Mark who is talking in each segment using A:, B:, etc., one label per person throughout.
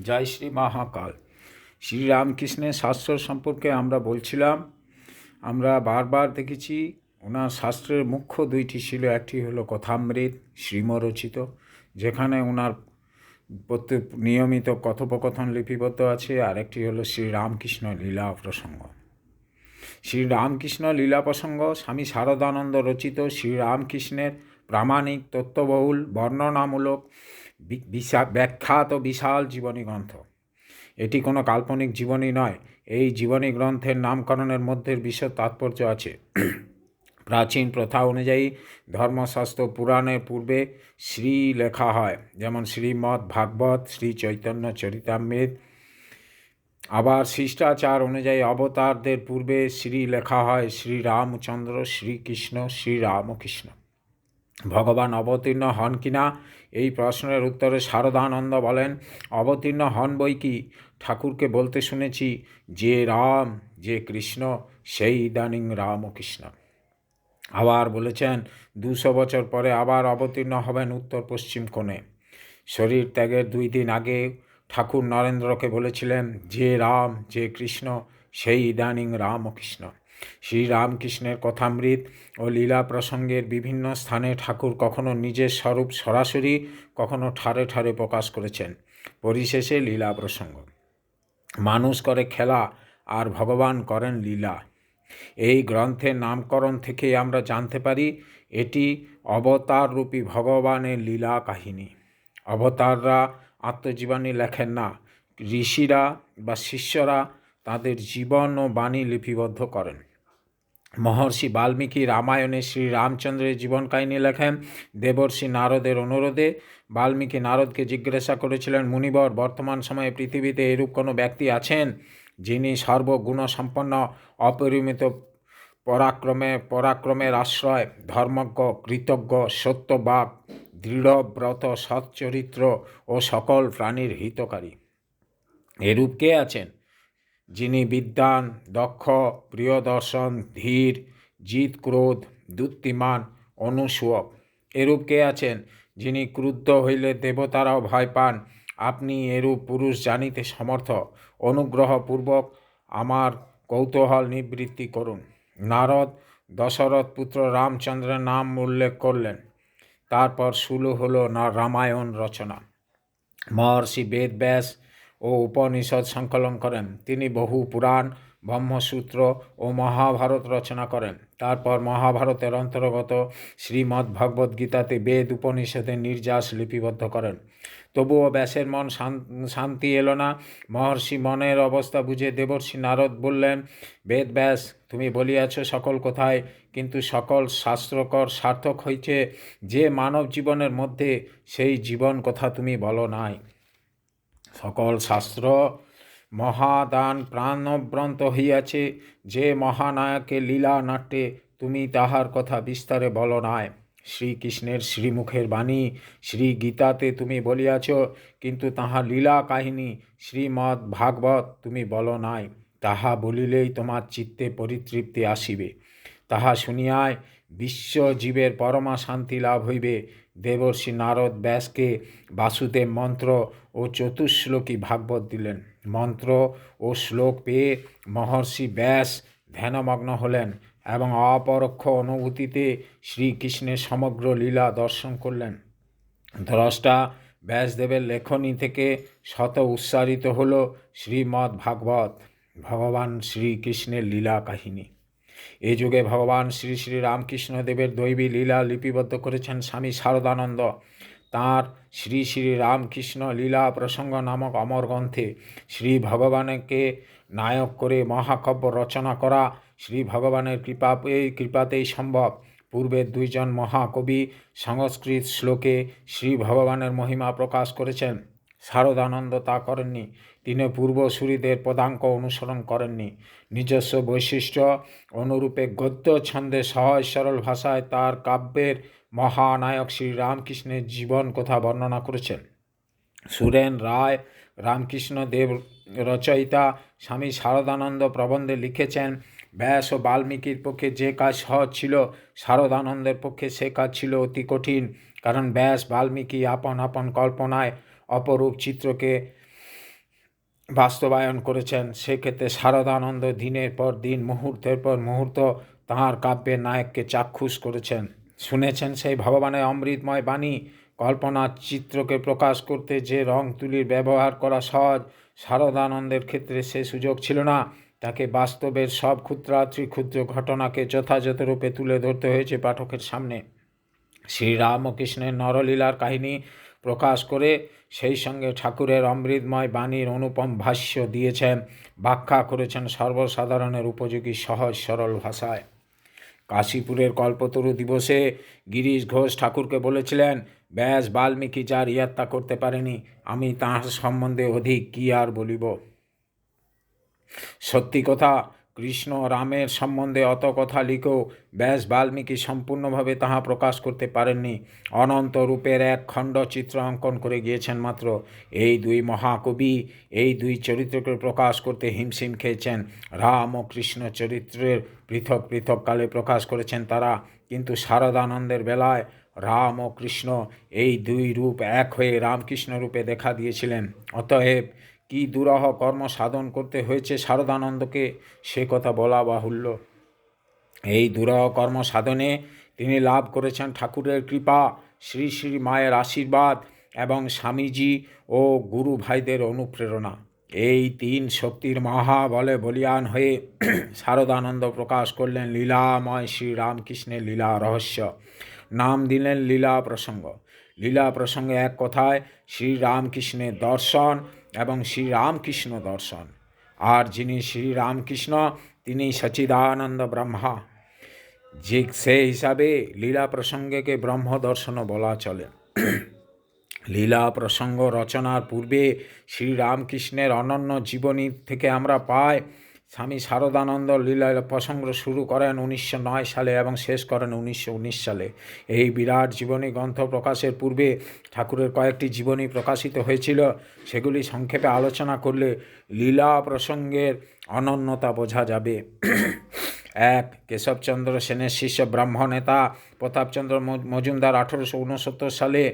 A: জয় শ্রী মহাকাল। শ্রীরামকৃষ্ণের শাস্ত্র সম্পর্কে আমরা বলছিলাম। আমরা বারবার দেখেছি ওনার শাস্ত্রের মুখ্য দুইটি ছিল, একটি হলো কথামৃত শ্রীমরচিত, যেখানে ওনার প্রত্যেক নিয়মিত কথোপকথন লিপিবদ্ধ আছে, আর একটি হলো শ্রীরামকৃষ্ণ লীলা প্রসঙ্গ। শ্রীরামকৃষ্ণ লীলা প্রসঙ্গ স্বামী শারদানন্দ রচিত শ্রীরামকৃষ্ণের প্রামাণিক তত্ত্ববহুল বর্ণনামূলক ব্যাখ্যাত বিশাল জীবনী গ্রন্থ। এটি কোনো কাল্পনিক জীবনী নয়। এই জীবনী গ্রন্থের নামকরণের মধ্যে বিশেষ তাৎপর্য আছে। প্রাচীন প্রথা অনুযায়ী ধর্মশাস্ত্র পুরাণের পূর্বে শ্রী লেখা হয়, যেমন শ্রীমদ্ ভাগবত, শ্রী চৈতন্য চরিতামৃত। আবার শিষ্টাচার অনুযায়ী অবতারদের পূর্বে শ্রী লেখা হয় শ্রীরামচন্দ্র, শ্রীকৃষ্ণ, শ্রীরামকৃষ্ণ। ভগবান অবতীর্ণ হন কিনা এই প্রশ্নের উত্তরে শারদানন্দ বলেন, অবতীর্ণ হন বই কি, ঠাকুরকে বলতে শুনেছি, যে রাম যে কৃষ্ণ সেই ইদানিং রামকৃষ্ণ। আবার বলেছেন 200 বছর পরে আবার অবতীর্ণ হবেন উত্তর পশ্চিম কোণে। শরীর ত্যাগের 2 দিন আগে ঠাকুর নরেন্দ্রকে বলেছিলেন, যে রাম যে কৃষ্ণ সেই ইদানিং রামকৃষ্ণ। শ্রীরামকৃষ্ণের কথামৃত ও লীলা প্রসঙ্গের বিভিন্ন স্থানে ঠাকুর কখনো নিজের স্বরূপ সরাসরি, কখনো ঠারে ঠারে প্রকাশ করেছেন। পরিশেষে লীলা প্রসঙ্গ। মানুষ করে খেলা আর ভগবান করেন লীলা। এই গ্রন্থের নামকরণ থেকে আমরা জানতে পারি এটি অবতাররূপী ভগবানের লীলা কাহিনী। অবতাররা আত্মজীবনী লেখেন না, ঋষিরা বা শিষ্যরা তাদের জীবন ও বাণী লিপিবদ্ধ করেন। মহর্ষি বাল্মীকি রামায়ণে শ্রীরামচন্দ্রের জীবন কাহিনী লেখেন দেবর্ষি নারদের অনুরোধে। বাল্মীকি নারদকে জিজ্ঞাসা করেছিলেন, মুনিবর, বর্তমান সময়ে পৃথিবীতে এরূপ কোনো ব্যক্তি আছেন যিনি সর্বগুণসম্পন্ন, অপরিমিত পরাক্রমের আশ্রয়, ধর্মজ্ঞ, কৃতজ্ঞ, সত্যবাক, দৃঢ়ব্রত, সচ্চরিত্র ও সকল প্রাণীর হিতকারী? এরূপ কে আছেন? যিনি বিদ্বান, দক্ষ, প্রিয়দর্শন, ধীর, জিত ক্রোধ, দ্যুতিমান, অনুসূয়ক। এরূপ কে আছেন? যিনি ক্রুদ্ধ হইলে দেবতারাও ভয় পান। আপনি এরূপ পুরুষ জানিতে সমর্থ। অনুগ্রহপূর্বক আমার কৌতূহল নিবৃত্তি করুন। নারদ দশরথ পুত্র রামচন্দ্রের নাম উল্লেখ করলেন। তারপর শুরু হলো রামায়ণ রচনা। মহর্ষি বেদব্যাস ও উপনিষদ সংকলন করেন। তিনি বহু পুরাণ, ব্রহ্মসূত্র ও মহাভারত রচনা করেন। তারপর মহাভারতের অন্তর্গত শ্রীমদ্ ভগবদ্গীতাতে বেদ উপনিষদের নির্যাস লিপিবদ্ধ করেন। তবুও ব্যাসের মন শান্তি এলো না। মহর্ষি মনের অবস্থা বুঝে দেবর্ষি নারদ বললেন, বেদব্যাস, তুমি বলিয়াছ সকল কথায়, কিন্তু সকল শাস্ত্রকর সার্থক হইছে যে মানব জীবনের মধ্যে, সেই জীবন কথা তুমি বলো নাই। সকল শাস্ত্র মহাদান প্রাণব্রন্ত হইয়াছে যে মহানায়কের লীলা নাট্যে, তুমি তাহার কথা বিস্তারে বলো নাই। শ্রীকৃষ্ণের শ্রীমুখের বাণী শ্রী গীতাতে তুমি বলিয়াছ, কিন্তু তাহা লীলা কাহিনী শ্রীমদ্ ভাগবত তুমি বলো নাই। তাহা বলিলেই তোমার চিত্তে পরিতৃপ্তি আসিবে। তাহা শুনিয়ায় বিশ্বজীবের পরমা শান্তি লাভ হইবে। দেবর্ষি নারদ ব্যাসকে বাসুদেব মন্ত্র ও চতুশ্লোকী ভাগবত দিলেন। মন্ত্র ও শ্লোক পেয়ে মহর্ষি ব্যাস ধ্যানমগ্ন হলেন এবং অপরোক্ষ অনুভূতিতে শ্রীকৃষ্ণের সমগ্র লীলা দর্শন করলেন। দ্রষ্টা ব্যাসদেবের লেখনী থেকে শত উচ্চারিত হল শ্রীমদ্ ভাগবত, ভগবান শ্রীকৃষ্ণের লীলা কাহিনী। এ যুগে ভগবান শ্রী শ্রী রামকৃষ্ণদেবের দৈবী লীলা লিপিবদ্ধ করেছেন স্বামী শারদানন্দ। তাঁর শ্রী শ্রী রামকৃষ্ণ লীলা প্রসঙ্গ নামক অমর গ্রন্থে শ্রী ভগবানকে নায়ক করে মহাকাব্য রচনা করা শ্রী ভগবানের কৃপাতেই সম্ভব। পূর্বের 2 জন মহাকবি সংস্কৃত শ্লোকে শ্রী ভগবানের মহিমা প্রকাশ করেছেন। শারদানন্দ তা করেননি। তিনি পূর্বসূরীদের পদাঙ্ক অনুসরণ করেননি। নিজস্ব বৈশিষ্ট্য অনুরূপে গদ্য ছন্দে সহজ সরল ভাষায় তার কাব্যের মহানায়ক শ্রী রামকৃষ্ণের জীবন কথা বর্ণনা করেছেন। সুরেন রায় রামকৃষ্ণ দেব রচয়িতা স্বামী শারদানন্দ প্রবন্ধে লিখেছেন, ব্যাস ও বাল্মীকির পক্ষে যে কাজ সহজ ছিল, শারদানন্দের পক্ষে সে কাজ ছিল অতি কঠিন। কারণ ব্যাস বাল্মীকি আপন আপন কল্পনায় অপরূপ চিত্রকে বাস্তবায়ন করেছেন। সেক্ষেত্রে শারদানন্দ দিনের পর দিন, মুহূর্তের পর মুহূর্ত তাঁর কাব্যের নায়ককে চাক্ষুষ করেছেন, শুনেছেন সেই ভগবানের অমৃতময় বাণী। কল্পনার চিত্রকে প্রকাশ করতে যে রং তুলির ব্যবহার করা সহজ, শারদানন্দের ক্ষেত্রে সে সুযোগ ছিল না। তাকে বাস্তবের সব ক্ষুদ্রাতি ক্ষুদ্র ঘটনাকে যথাযথরূপে তুলে ধরতে হয়েছে পাঠকের সামনে। শ্রীরামকৃষ্ণের নরলীলার কাহিনী প্রকাশ করে সেই সঙ্গে ঠাকুরের অমৃতময় বাণীর অনুপম ভাষ্য দিয়েছেন, ব্যাখ্যা করেছেন সর্বসাধারণের উপযোগী সহজ সরল ভাষায়। কাশীপুরের কল্পতরু দিবসে গিরিশ ঘোষ ঠাকুরকে বলেছিলেন, ব্যাস বাল্মীকি যার ইয়াত্তা করতে পারেনি, আমি তাঁর সম্বন্ধে অধিক কী আর বলিব। সত্যি কথা, কৃষ্ণ রামের সম্বন্ধে অত কথা লিখেও ব্যাস বাল্মীকি সম্পূর্ণভাবে তাহা প্রকাশ করতে পারেননি। অনন্ত রূপের এক খণ্ড চিত্র অঙ্কন করে গিয়েছেন মাত্র। এই দুই মহাকবি এই দুই চরিত্রকে প্রকাশ করতে হিমশিম খেয়েছেন। রাম ও কৃষ্ণ চরিত্রের পৃথক পৃথক কালে প্রকাশ করেছেন তারা, কিন্তু শারদানন্দের বেলায় রাম ও কৃষ্ণ এই দুই রূপ এক হয়ে রামকৃষ্ণ রূপে দেখা দিয়েছিলেন। অতএব কি দুরহ কর্ম সাধন করতে হয়েছে শারদানন্দকে, সে কথা বলা বাহুল্য। এই দুরহ কর্ম সাধনে তিনি লাভ করেছেন ঠাকুরের কৃপা, শ্রী শ্রী মায়ের আশীর্বাদ এবং স্বামীজি ও গুরু ভাইদের অনুপ্রেরণা। এই তিন শক্তির মহাবলে বলীয়ান হয়ে শারদানন্দ প্রকাশ করলেন লীলাময় শ্রীরামকৃষ্ণের লীলা রহস্য। নাম দিলেন লীলা প্রসঙ্গ। লীলা প্রসঙ্গে এক কথায় শ্রীরামকৃষ্ণের দর্শন এবং শ্রীরামকৃষ্ণ দর্শন। আর যিনি শ্রীরামকৃষ্ণ তিনি সচিদানন্দ ব্রহ্মা। যে সে হিসাবে লীলা প্রসঙ্গকে ব্রহ্ম দর্শনও বলা চলে। লীলা প্রসঙ্গ রচনার পূর্বে শ্রীরামকৃষ্ণের অনন্য জীবনী থেকে আমরা পাই, স্বামী শারদানন্দ লীলা প্রসঙ্গ শুরু করেন 1909 সালে এবং শেষ করেন 1919 সালে। এই বিরাট জীবনী গ্রন্থ প্রকাশের পূর্বে ঠাকুরের কয়েকটি জীবনী প্রকাশিত হয়েছিল। সেগুলি সংক্ষেপে আলোচনা করলে লীলা প্রসঙ্গের অনন্যতা বোঝা যাবে। এক, কেশবচন্দ্র সেনের শিষ্য ব্রাহ্ম নেতা প্রতাপচন্দ্র মজুমদার 1869 সালে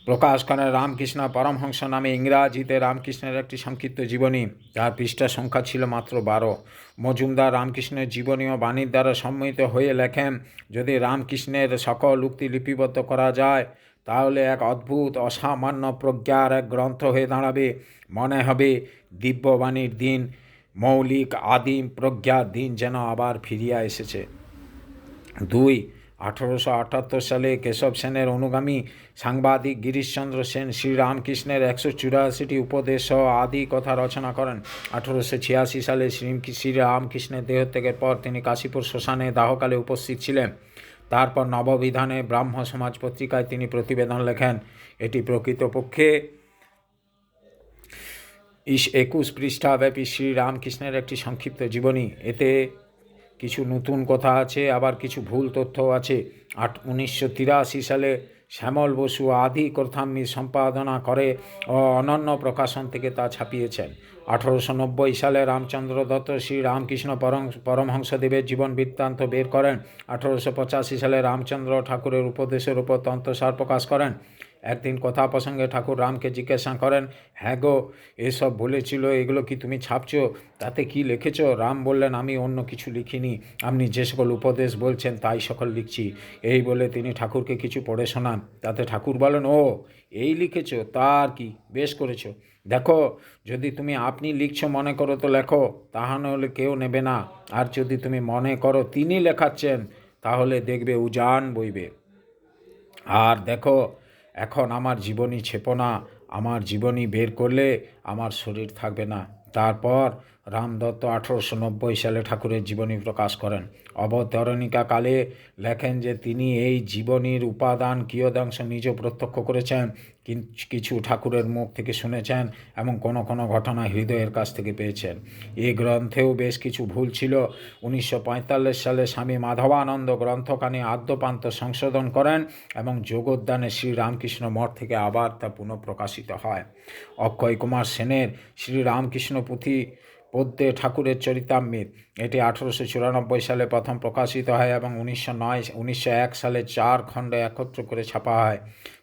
A: প্রকাশ করেন রামকৃষ্ণ পরমহংস নামে ইংরাজিতে রামকৃষ্ণের একটি সংক্ষিপ্ত জীবনী, যার পৃষ্ঠা সংখ্যা ছিল মাত্র 12। মজুমদার রামকৃষ্ণের জীবনী ও বাণীর দ্বারা সম্মিলিত হয়ে লেখেন, যদি রামকৃষ্ণের সকল উক্তি লিপিবদ্ধ করা যায় তাহলে এক অদ্ভুত অসামান্য প্রজ্ঞার এক গ্রন্থ হয়ে দাঁড়াবে। মনে হবে দিব্যবাণীর দিন, মৌলিক আদিম প্রজ্ঞার দিন যেন আবার ফিরিয়া এসেছে। 2, 1878 সালে কেশব সেনের অনুগামী সাংবাদিক গিরিশচন্দ্র সেন শ্রীরামকৃষ্ণের 184টি উপদেশ সহ আদি কথা রচনা করেন। 1886 সালে শ্রীরামকৃষ্ণের দেহত্যাগের পর তিনি কাশীপুর শ্মশানে দাহকালে উপস্থিত ছিলেন। তারপর নববিধানে ব্রাহ্ম সমাজ পত্রিকায় তিনি প্রতিবেদন লেখেন। এটি প্রকৃতপক্ষে 21 পৃষ্ঠাব্যাপী শ্রীরামকৃষ্ণের একটি সংক্ষিপ্ত জীবনী। এতে কিছু নতুন কথা আছে, আবার কিছু ভুল তথ্যও আছে। 1983 সালে শ্যামল বসু আদি কথাম্মি সম্পাদনা করে ও অনন্য প্রকাশন থেকে তা ছাপিয়েছেন। 1890 সালে রামচন্দ্র দত্ত শ্রীরামকৃষ্ণ পরমহংসদেবের জীবন বৃত্তান্ত বের করেন। 1885 সালে রামচন্দ্র ঠাকুরের উপদেশের উপর তন্ত্রসার প্রকাশ করেন। একদিন কথা প্রসঙ্গে ঠাকুর রামকে জিজ্ঞাসা করেন, হ্যাঁ গো, এসব বলেছিল, এগুলো কি তুমি ছাপছো? তাতে কি লিখেছ? রাম বললেন, আমি অন্য কিছু লিখিনি, আপনি যে সকল উপদেশ বলছেন তাই সকল লিখছি। এই বলে তিনি ঠাকুরকে কিছু পড়ে শোনান। তাতে ঠাকুর বলেন, ও এই লিখেছ, তা আর কি, বেশ করেছ। দেখো, যদি তুমি আপনি লিখছো মনে করো তো লেখো, তাহা নইলে কেউ নেবে না। আর যদি তুমি মনে করো তিনি লেখাচ্ছেন, তাহলে দেখবে উজান বইবে। আর দেখো, এখন আমার জীবনী ছেপো না, আমার জীবনী বের করলে আমার শরীর থাকবে না। তারপর রামদত্ত 1890 সালে ঠাকুরের জীবনী প্রকাশ করেন। অবতরণিকা কালে লেখেন যে তিনি এই জীবনীর উপাদান কিয়দাংশ নিজ প্রত্যক্ষ করেছেন, কিছু ঠাকুরের মুখ থেকে শুনেছেন এবং কোনো কোনো ঘটনা হৃদয়ের কাছ থেকে পেয়েছেন। এই গ্রন্থেও বেশ কিছু ভুল ছিল। 1945 সালে স্বামী মাধবানন্দ গ্রন্থখানি আদ্যপান্ত সংশোধন করেন এবং যোগোদ্যানে শ্রীরামকৃষ্ণ মঠ থেকে আবার তা পুনঃপ্রকাশিত হয়। অক্ষয় কুমার সেনের শ্রীরামকৃষ্ণ পুঁথি পদ্যে ঠাকুরের চরিতামৃত, এটি 1894 সালে প্রথম প্রকাশিত হয় এবং 1901 সালে 4 খণ্ডে একত্র করে ছাপা হয়।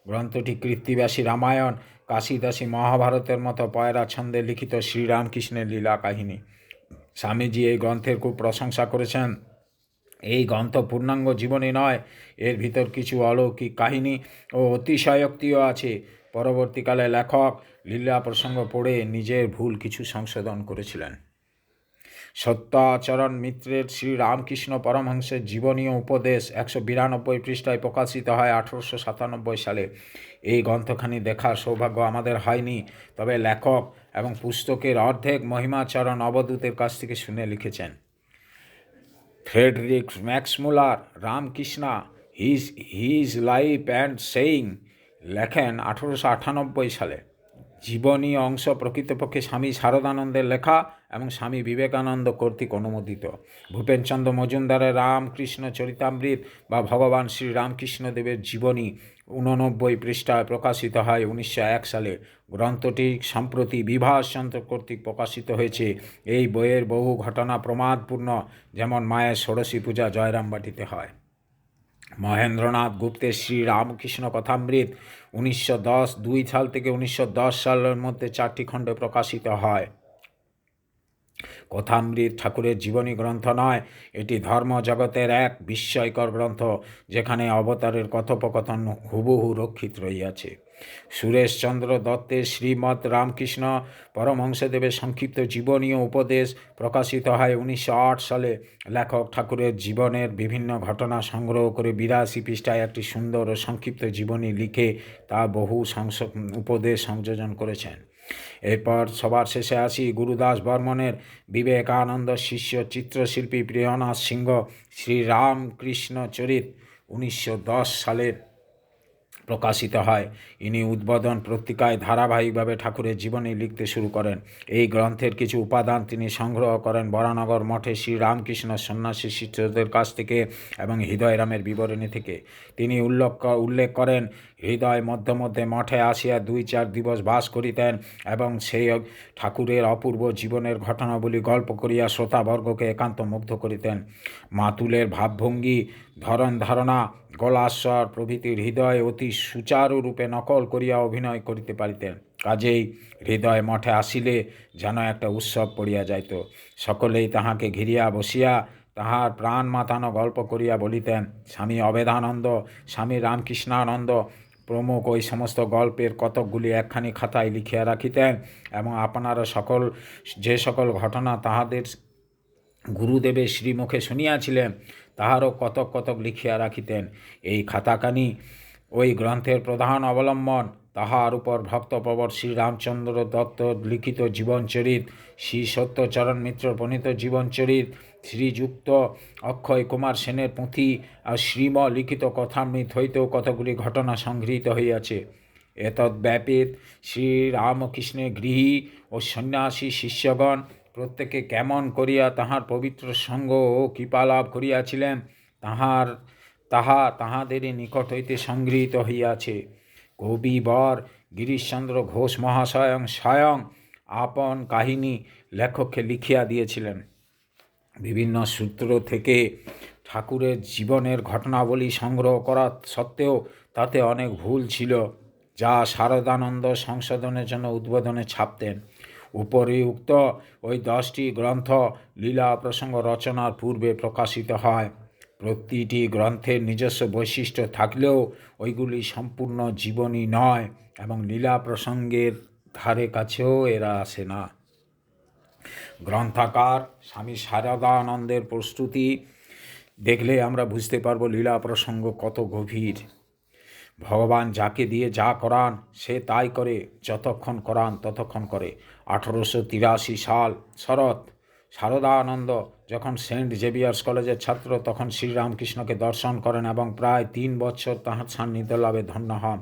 A: গ্রন্থটি কৃত্তিবাসী রামায়ণ, কাশিদাসী মহাভারতের মতো পয়রা ছন্দে লিখিত শ্রীরামকৃষ্ণের লীলা কাহিনী। স্বামীজি এই গ্রন্থের খুব প্রশংসা করেছেন। এই গ্রন্থ পূর্ণাঙ্গ জীবনী নয়, এর ভিতর কিছু অলৌকিক কাহিনী ও অতিশয়োক্তিও আছে। পরবর্তীকালে লেখক লীলা প্রসঙ্গ পড়ে নিজের ভুল কিছু সংশোধন করেছিলেন। সত্যাচরণ মিত্রের শ্রীরামকৃষ্ণ পরমহংসের জীবনীয় উপদেশ 192 পৃষ্ঠায় প্রকাশিত হয় 1897 সালে। এই গ্রন্থখানি দেখার সৌভাগ্য আমাদের হয়নি, তবে লেখক এবং পুস্তকের অর্ধেক মহিমাচরণ অবধূতের কাছ থেকে শুনে লিখেছেন। Friedrich Max Muller Ramakrishna his life and saying লেখেন 1898 সালে। জীবনী অংশ প্রকৃতপক্ষে স্বামী শারদানন্দের লেখা এবং স্বামী বিবেকানন্দ কর্তৃক অনুমোদিত। ভূপেনচন্দ্র মজুমদারের রামকৃষ্ণ চরিতামৃত বা ভগবান শ্রী রামকৃষ্ণদেবের জীবনী 89 পৃষ্ঠায় প্রকাশিত হয় 1901 সালে। গ্রন্থটি সম্প্রতি বিভাসচন্দ্র কর্তৃক প্রকাশিত হয়েছে। এই বইয়ের বহু ঘটনা প্রমাদপূর্ণ, যেমন মায়ের ষোড়শী পূজা জয়রামবাটিতে হয়। মহেন্দ্রনাথ গুপ্তের শ্রী রামকৃষ্ণ কথামৃত 1902 সাল থেকে 1910 সালের মধ্যে 4টি খণ্ডে প্রকাশিত হয়। কথামৃত ঠাকুরের জীবনী গ্রন্থ নয়, এটি ধর্মজগতের এক বিস্ময়কর গ্রন্থ, যেখানে অবতারের কথোপকথন হুবহু রক্ষিত রহিয়াছে। সুরেশচন্দ্র দত্তের শ্রীমৎ রামকৃষ্ণ পরমহংসদেবের সংক্ষিপ্ত জীবনীয় উপদেশ প্রকাশিত হয় 1908 সালে। লেখক ঠাকুরের জীবনের বিভিন্ন ঘটনা সংগ্রহ করে 82 পৃষ্ঠায় একটি সুন্দর ও সংক্ষিপ্ত জীবনী লিখে তা বহু উপদেশ সংযোজন করেছেন। এরপর সবার শেষে আসি গুরুদাস বর্মনের বিবেকানন্দ শিষ্য চিত্রশিল্পী প্রিয়নাথ সিংহ শ্রীরামকৃষ্ণ চরিত 1910 সালের প্রকাশিত হয়। ইনি উদ্বোধন পত্রিকায় ধারাবাহিকভাবে ঠাকুরের জীবনী লিখতে শুরু করেন। এই গ্রন্থের কিছু উপাদান তিনি সংগ্রহ করেন বরানগর মঠে শ্রীরামকৃষ্ণ সন্ন্যাসী শিষ্যদের কাছ থেকে এবং হৃদয়রামের বিবরণী থেকে। তিনি উল্লেখ করেন, হৃদয় মধ্যে মধ্যে মঠে আসিয়া 2-4 দিবস বাস করিতেন এবং সেই ঠাকুরের অপূর্ব জীবনের ঘটনাবলী গল্প করিয়া শ্রোতাবর্গকে একান্ত মুগ্ধ করিতেন। মাতুলের ভাবভঙ্গি, ধরন ধারণা, গলাস্বর প্রভৃতির হৃদয় অতি সুচারুরূপে নকল করিয়া অভিনয় করিতে পারিতেন। কাজেই হৃদয় মঠে আসিলে যেন একটা উৎসব পড়িয়া যাইত। সকলেই তাহাকে ঘিরিয়া বসিয়া তাহার প্রাণ মাতানো গল্প করিয়া বলিতেন। স্বামী অভেদানন্দ, স্বামী রামকৃষ্ণানন্দ প্রমুখ ওই সমস্ত গল্পের কতকগুলি একখানি খাতায় লিখিয়া রাখিতেন এবং আপনারা যে সকল ঘটনা তাহাদের গুরুদেবের শ্রীমুখে শুনিয়াছিলেন তাহারও কতক কতক লিখিয়া রাখিতেন। এই খাতাখানি ওই গ্রন্থের প্রধান অবলম্বন। তাহার উপর ভক্তপ্রবর শ্রীরামচন্দ্র দত্ত লিখিত জীবনচরিত, শ্রী সত্যচরণ মিত্র প্রণীত জীবনচরিত, শ্রীযুক্ত অক্ষয় কুমার সেনের পুঁথি আর শ্রীম লিখিত কথামৃত হইতেও কতগুলি ঘটনা সংগৃহীত হইয়াছে। এতদ্ব্যতীত শ্রীরামকৃষ্ণের গৃহী ও সন্ন্যাসী শিষ্যগণ প্রত্যেকে কেমন করিয়া তাহার পবিত্র সঙ্গ ও কৃপালাভ করিয়াছিলেন তাহাদেরই নিকট হইতে সংগৃহীত হইয়াছে। কবিবর গিরিশচন্দ্র ঘোষ মহাশয় স্বয়ং আপন কাহিনী লেখককে লিখিয়া দিয়েছিলেন। বিভিন্ন সূত্র থেকে ঠাকুরের জীবনের ঘটনাবলী সংগ্রহ করা সত্ত্বেও তাতে অনেক ভুল ছিল, যা শারদানন্দ সংশোধনের জন্য উদ্বোধনে ছাপতেন। উপরিউক্ত ওই 10টি গ্রন্থ লীলা প্রসঙ্গ রচনার পূর্বে প্রকাশিত হয়। প্রতিটি গ্রন্থের নিজস্ব বৈশিষ্ট্য থাকলেও ওইগুলি সম্পূর্ণ জীবনী নয় এবং লীলা প্রসঙ্গের ধারে কাছেও এরা আসে না। গ্রন্থাকার স্বামী শারদানন্দের প্রস্তুতি দেখলে আমরা বুঝতে পারব লীলা প্রসঙ্গ কত গভীর। ভগবান যাকে দিয়ে যা করান সে তাই করে, যতক্ষণ করান ততক্ষণ করে। 1883 সাল শরৎ শারদানন্দ যখন সেন্ট জেভিয়ার্স কলেজের ছাত্র তখন শ্রীরামকৃষ্ণকে দর্শন করেন এবং প্রায় 3 বছর তাঁহার সান্নিধ্য লাভে ধন্য হন।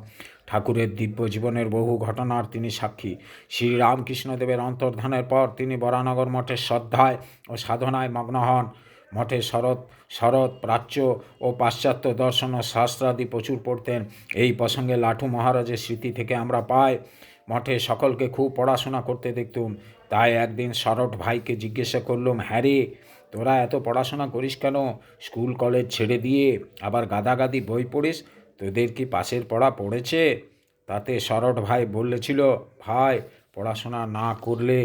A: ঠাকুরের দিব্য জীবনের বহু ঘটনার তিনি সাক্ষী। শ্রীরামকৃষ্ণদেবের অন্তর্ধানের পর তিনি বরানগর মঠের শ্রদ্ধায় ও সাধনায় মগ্ন হন। মঠে শরৎ প্রাচ্য ও পাশ্চাত্য দর্শন ও শাস্ত্রাদি প্রচুর পড়তেন। এই প্রসঙ্গে লাঠু মহারাজের স্মৃতি থেকে আমরা পাই, মঠে সকলকে খুব পড়াশোনা করতে দেখতুম। তাই একদিন শরৎ ভাইকে জিজ্ঞাসা করলুম, হ্যাঁ রে, তোরা এত পড়াশোনা করিস কেন? স্কুল কলেজ ছেড়ে দিয়ে আবার গাদাগাদি বই পড়িস, তোদের কি পাশের পড়া পড়েছে? তাতে শরৎ ভাই বলেছিল, ভাই পড়াশোনা না করলে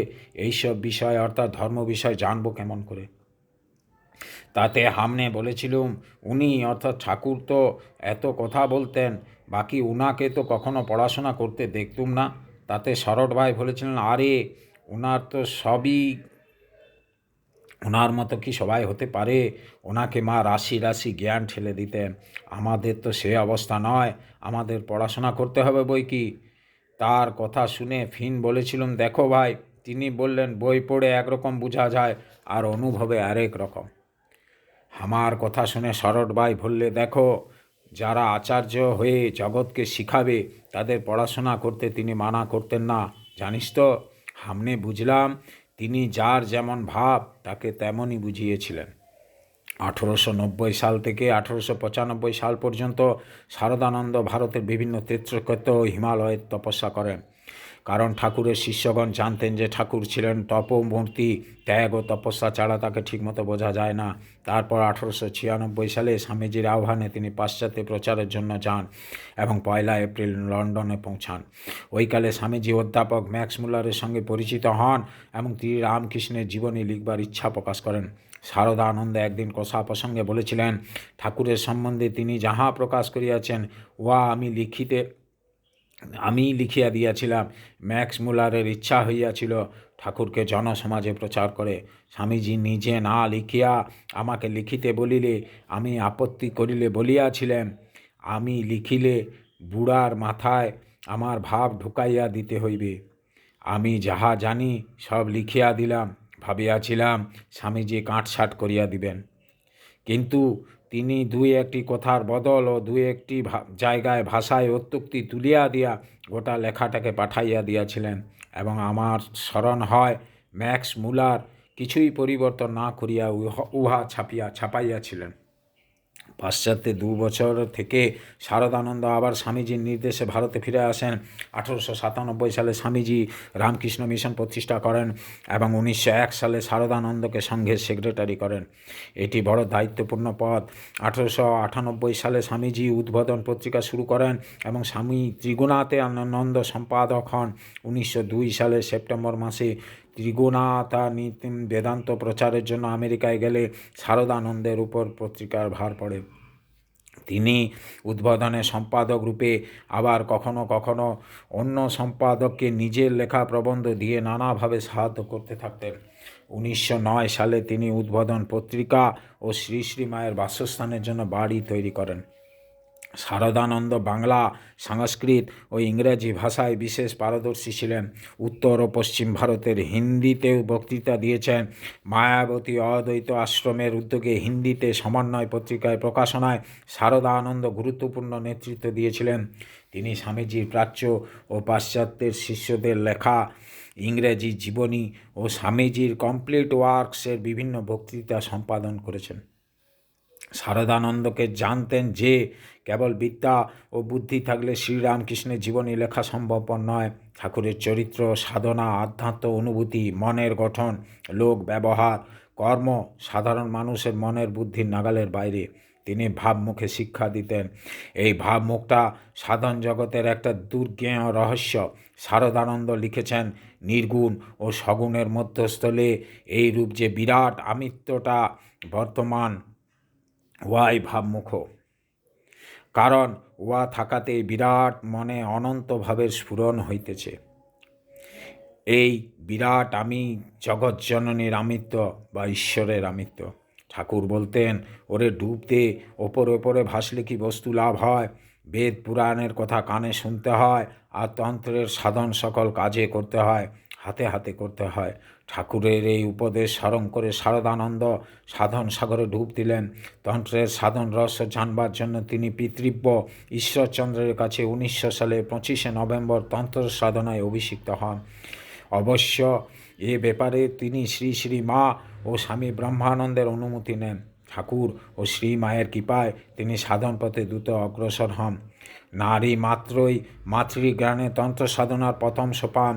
A: এইসব বিষয় অর্থাৎ ধর্ম বিষয় জানবো কেমন করে। তাতে হামনে বলেছিলুম, উনি অর্থাৎ ঠাকুর তো এত কথা বলতেন, বাকি উনাকে তো কখনো পড়াশোনা করতে দেখতুম না। তাতে শরৎ ভাই বলেছিলেন, আরে ওনার তো সবই, ওনার মতো কি সবাই হতে পারে? ওনাকে মা রাশি রাশি জ্ঞান ঠেলে দিতেন। আমাদের তো সে অবস্থা নয়, আমাদের পড়াশোনা করতে হবে বই কি। তার কথা শুনে ফিন বলেছিলাম, দেখো ভাই, তিনি বললেন বই পড়ে একরকম বোঝা যায় আর অনুভবে আরেক রকম। আমার কথা শুনে শরৎ ভাই বললে, দেখো, যারা আচার্য হয়ে জগৎকে শিখাবে তাদের পড়াশোনা করতে তিনি মানা করতেন না, জানিস তো। হামনে বুঝলাম তিনি যার যেমন ভাব তাকে তেমনই বুঝিয়েছিলেন। 1890 সাল থেকে 1895 সাল পর্যন্ত শারদানন্দ ভারতের বিভিন্ন তীর্থক্ষেত্র ও হিমালয়ে তপস্যা করেন। কারণ ঠাকুরের শিষ্যগণ জানতেন যে ঠাকুর ছিলেন তপমূর্তি, ত্যাগ ও তপস্যা ছাড়া তাকে ঠিকমতো বোঝা যায় না। তারপর 1896 সালে স্বামীজির আহ্বানে তিনি পাশ্চাত্যে প্রচারের জন্য যান এবং 1 এপ্রিল লন্ডনে পৌঁছান। ওইকালে স্বামীজি অধ্যাপক ম্যাক্স মুলারের সঙ্গে পরিচিত হন এবং তিনি রামকৃষ্ণের জীবনী লিখবার ইচ্ছা প্রকাশ করেন। শারদানন্দ একদিন কথা প্রসঙ্গে বলেছিলেন, ঠাকুরের সম্বন্ধে তিনি যাহা প্রকাশ করিয়াছেন উহা আমি লিখিয়া দিয়াছিলাম। ম্যাক্স মুলারের ইচ্ছা হইয়াছিল ঠাকুরকে জনসমাজে প্রচার করে। স্বামীজি নিজে না লিখিয়া আমাকে লিখিতে বলিলে আমি আপত্তি করিলে বলিয়াছিলেন, আমি লিখিলে বুড়ার মাথায় আমার ভাব ঢুকাইয়া দিতে হইবে। আমি যাহা জানি সব লিখিয়া দিলাম, ভাবিয়াছিলাম স্বামীজি কাটছাট করিয়া দিবেন। কিন্তু তিনি দুই একটি কথার বদল ও দুই একটি জায়গায় ভাষায় অত্যুক্তি তুলিয়া দিয়া গোটা লেখাটাকে পাঠাইয়া দিয়াছিলেন এবং আমার স্মরণ হয় ম্যাক্স মুলার কিছুই পরিবর্তন না করিয়া উহা ছাপাইয়াছিলেন। পাশ্চাত্যে 2 বছর থেকে শারদানন্দ আবার স্বামীজির নির্দেশে ভারতে ফিরে আসেন। 1897 সালে স্বামীজি রামকৃষ্ণ মিশন প্রতিষ্ঠা করেন এবং 1901 সালে শারদানন্দকে সংঘের সেক্রেটারি করেন। এটি বড় দায়িত্বপূর্ণ পদ। 1898 সালে স্বামীজি উদ্বোধন পত্রিকা শুরু করেন এবং স্বামী ত্রিগুণাতীতানন্দ সম্পাদক হন। 1902 সালের সেপ্টেম্বর মাসে ত্রিগুণাতীত বেদান্ত প্রচারের জন্য আমেরিকায় গেলে শারদানন্দের উপর পত্রিকার ভার পড়ে। তিনি উদ্বোধনে সম্পাদক রূপে আবার কখনো কখনো অন্য সম্পাদককে নিজের লেখা প্রবন্ধ দিয়ে নানাভাবে সাহায্য করতে থাকতেন। 1909 সালে তিনি উদ্বোধন পত্রিকা ও শ্রী শ্রী মায়ের বাসস্থানের জন্য বাড়ি তৈরি করেন। শারদানন্দ বাংলা, সংস্কৃত ও ইংরেজি ভাষায় বিশেষ পারদর্শী ছিলেন। উত্তর ও পশ্চিম ভারতের হিন্দিতেও বক্তৃতা দিয়েছেন। মায়াবতী অদ্বৈত আশ্রমের উদ্যোগে হিন্দিতে সমন্বয় পত্রিকায় প্রকাশনায় শারদানন্দ গুরুত্বপূর্ণ নেতৃত্ব দিয়েছিলেন। তিনি স্বামীজির প্রাচ্য ও পাশ্চাত্যের শিষ্যদের লেখা ইংরেজি জীবনী ও স্বামীজির কমপ্লিট ওয়ার্কসের বিভিন্ন বক্তৃতা সম্পাদন করেছেন। শারদানন্দকে জানতেন যে কেবল বিদ্যা ও বুদ্ধি থাকলে শ্রীরামকৃষ্ণের জীবনী লেখা সম্ভবপর নয়। ঠাকুরের চরিত্র, সাধনা, আধ্যাত্ম অনুভূতি, মনের গঠন, লোক ব্যবহার, কর্ম সাধারণ মানুষের মনের বুদ্ধির নাগালের বাইরে। তিনি ভাবমুখে শিক্ষা দিতেন। এই ভাবমুখটা সাধন জগতের একটা দুর্জ্ঞেয় রহস্য। শারদানন্দ লিখেছেন, নির্গুণ ও সগুণের মধ্যস্থলে এই রূপ যে বিরাট আমিত্বটা বর্তমান, ওয়াই ভাবমুখ। কারণ উহা থাকাতেই বিরাট মনে অনন্ত ভাবের স্ফুরণ হইতেছে। এই বিরাট আমি জগৎজননীর আমিত্ব বা ঈশ্বরের আমিত্ব। ঠাকুর বলতেন, ওরে ডুব দে, ওপরে ওপরে ভাসলে কি বস্তু লাভ হয়? বেদ পুরাণের কথা কানে শুনতে হয় আর তন্ত্রের সাধন সকল কাজে করতে হয়, হাতে হাতে করতে হয়। ঠাকুরের এই উপদেশ স্মরণ করে শারদানন্দ সাধন সাগরে ডুব দিলেন। তন্ত্রের সাধন রহস্য জানবার জন্য তিনি পিতৃব্য ঈশ্বরচন্দ্রের কাছে 1900 সালে 25 নভেম্বর তন্ত্র সাধনায় অভিষিক্ত হন। অবশ্য এ ব্যাপারে তিনি শ্রী শ্রী মা ও স্বামী ব্রহ্মানন্দের অনুমতি নেন। ঠাকুর ও শ্রী মায়ের কৃপায় তিনি সাধন পথে দ্রুত অগ্রসর হন। নারী মাত্রই মাতৃজ্ঞানে তন্ত্র সাধনার প্রথম সোপান।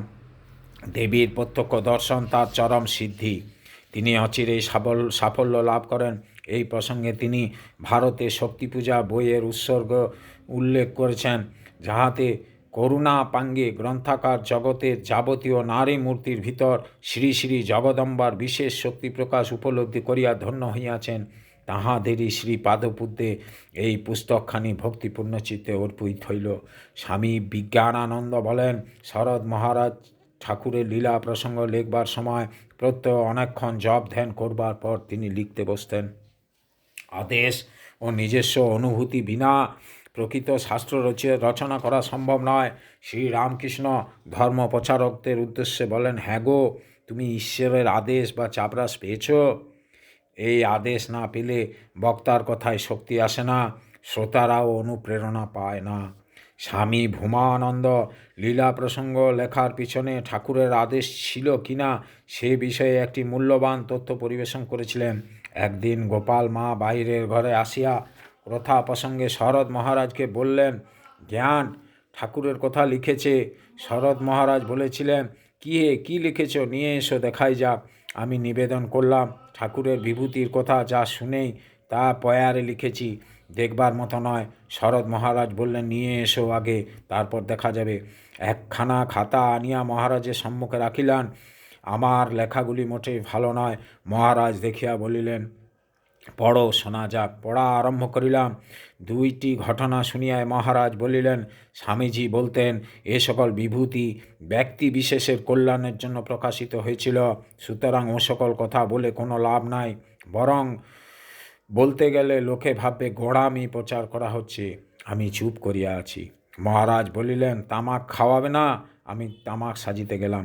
A: দেবীর প্রত্যক্ষ দর্শন তার চরম সিদ্ধি। তিনি অচিরেই সাফল্য লাভ করেন। এই প্রসঙ্গে তিনি ভারতে শক্তি পূজা বইয়ের উৎসর্গ উল্লেখ করেছেন, যাহাতে করুণা পাঙ্গে গ্রন্থাকার জগতের যাবতীয় নারী মূর্তির ভিতর শ্রী শ্রী জগদম্বার বিশেষ শক্তি প্রকাশ উপলব্ধি করিয়া ধন্য হইয়াছেন, তাহাদেরই শ্রী পাদপদ্মে এই পুস্তকখানি ভক্তিপূর্ণ চিত্তে অর্পিত হইল। স্বামী বিজ্ঞানানন্দ বলেন, শরৎ মহারাজ ঠাকুরের লীলা প্রসঙ্গ লিখবার সময় প্রত্যহ অনেকক্ষণ জপ ধ্যান করবার পর তিনি লিখতে বসতেন। আদেশ ও নিজস্ব অনুভূতি বিনা প্রকৃত শাস্ত্র রচনা করা সম্ভব নয়। শ্রীরামকৃষ্ণ ধর্ম প্রচারকদের উদ্দেশ্যে বলেন, হ্যাঁ গো, তুমি ঈশ্বরের আদেশ বা চাপরাস পেয়েছ? এই আদেশ না পেলে বক্তার কথায় শক্তি আসে না, শ্রোতারাও অনুপ্রেরণা পায় না। স্বামী ভূমানন্দ লীলা প্রসঙ্গ লেখার পিছনে ঠাকুরের আদেশ ছিল কিনা সে বিষয়ে একটি মূল্যবান তথ্য পরিবেশন করেছিলেন। একদিন গোপাল মা বাইরের ঘরে আসিয়া কথা প্রসঙ্গে শরৎ মহারাজকে বললেন, জ্ঞান ঠাকুরের কথা লিখেছে। শরৎ মহারাজ বলেছিলেন, কি লিখেছ, নিয়ে এসো দেখাই যাক। আমি নিবেদন করলাম, ঠাকুরের বিভূতির কথা যা শুনেই তা পয়ারে লিখেছি, দেখবার মতো নয়। শরৎ মহারাজ বললেন, নিয়ে এসো আগে, তারপর দেখা যাবে। একখানা খাতা আনিয়া মহারাজের সম্মুখে রাখিলেন। আমার লেখাগুলি মোটেই ভালো নয়। মহারাজ দেখিয়া বলিলেন, পড়ো, শোনা যাক। পড়া আরম্ভ করিলাম। দুইটি ঘটনা শুনিয়ায় মহারাজ বলিলেন, স্বামীজি বলতেন, এ সকল বিভূতি ব্যক্তি বিশেষের কল্যাণের জন্য প্রকাশিত হয়েছিল, সুতরাং ও সকল কথা বলে কোনো লাভ নাই, বরং বলতে গেলে লোকে ভাববে গোঁড়ামি প্রচার করা হচ্ছে। আমি চুপ করিয়া আছি। মহারাজ বলিলেন, তামাক খাওয়াবে না? আমি তামাক সাজিতে গেলাম।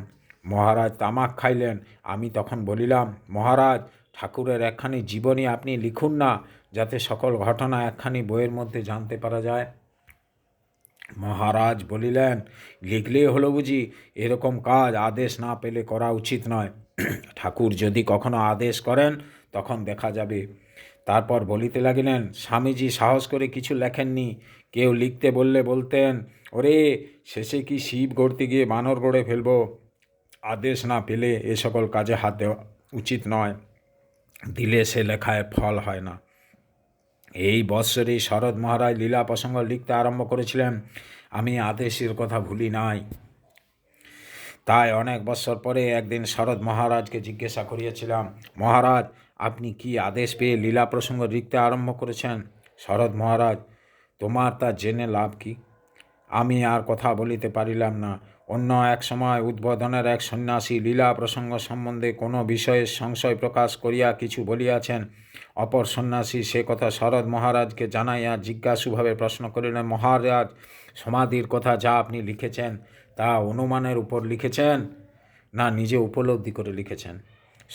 A: মহারাজ তামাক খাইলেন। আমি তখন বলিলাম, মহারাজ, ঠাকুরের একখানি জীবনী আপনি লিখুন না, যাতে সকল ঘটনা একখানি বইয়ের মধ্যে জানতে পারা যায়। মহারাজ বলিলেন, লিখলেই হলো বুঝি? এরকম কাজ আদেশ না পেলে করা উচিত নয়। ঠাকুর যদি কখনো আদেশ করেন তখন দেখা যাবে। তারপর বলিতে লাগিলেন, স্বামীজি সাহস করে কিছু লেখেননি। কেউ লিখতে বললে বলতেন, ওরে, শেষে কি শিব গড়তে গিয়ে বানর গড়ে ফেলব। আদেশ না পেলে এ সকল কাজে হাত দেওয়া উচিত নয়, দিলে সে লেখায় ফল হয় না। এই বৎসরেই শরৎ মহারাজ লীলা প্রসঙ্গ লিখতে আরম্ভ করেছিলেন। আমি আদেশের কথা ভুলি নাই। তাই অনেক বৎসর পরে একদিন শরৎ মহারাজকে জিজ্ঞাসা করিয়াছিলাম, মহারাজ, আপনি কি আদেশ পেয়ে লীলা প্রসঙ্গ লিখতে আরম্ভ করেছেন? শরৎ মহারাজ, তোমার তা জেনে লাভ কি? আমি আর কথা বলিতে পারিলাম না। অন্য এক সময় উদ্বোধনের এক সন্ন্যাসী লীলা প্রসঙ্গ সম্বন্ধে কোনো বিষয়ে সংশয় প্রকাশ করিয়া কিছু বলিয়াছেন। অপর সন্ন্যাসী সে কথা শরৎ মহারাজকে জানাইয়া জিজ্ঞাসুভাবে প্রশ্ন করিলেন, মহারাজ, সমাধির কথা যা আপনি লিখেছেন তা অনুমানের উপর লিখেছেন না নিজে উপলব্ধি করে লিখেছেন?